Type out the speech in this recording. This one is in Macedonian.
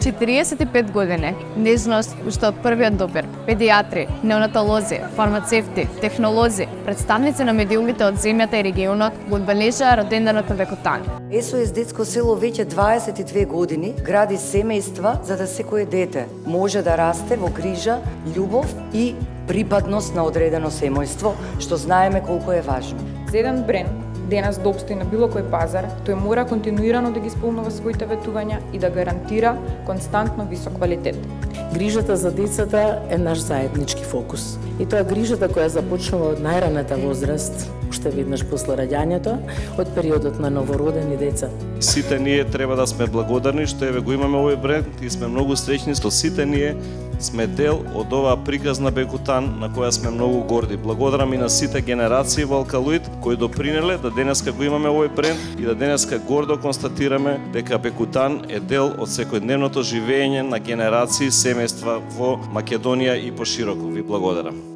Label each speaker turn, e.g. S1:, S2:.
S1: 45 години, незиност уште од првиот допир, педиатри, неонатолози, фармацевти, технолози, представници на медиумите од земјата и регионот го одбележаа роденденот на Бекутан.
S2: СОС Детско село веќе 22 години гради семејства за да секое дете може да расте во грижа, љубов и припадност на одредено семејство, што знаеме колку е важно.
S3: За еден бренд денес да обстои на било кој пазар, тој мора континуирано да ги исполнува своите ветувања и да гарантира константно висок квалитет.
S4: Грижата за децата е наш заеднички фокус. И тоа е грижата која започнува од најраната возраст, уште веднаш после раѓањето, од периодот на новородени деца.
S5: Сите ние треба да сме благодарни што еве го имаме овој бренд и сме многу среќни што сите ние сме дел од оваа приказна Бекутан на која сме многу горди. Благодарам и на сите генерации во Алкалоид кои допринеле да денеска го имаме овој бренд и да денеска гордо констатираме дека Бекутан е дел од секојдневното живење на генерации семејства во Македонија и пошироко. Ви благодарам.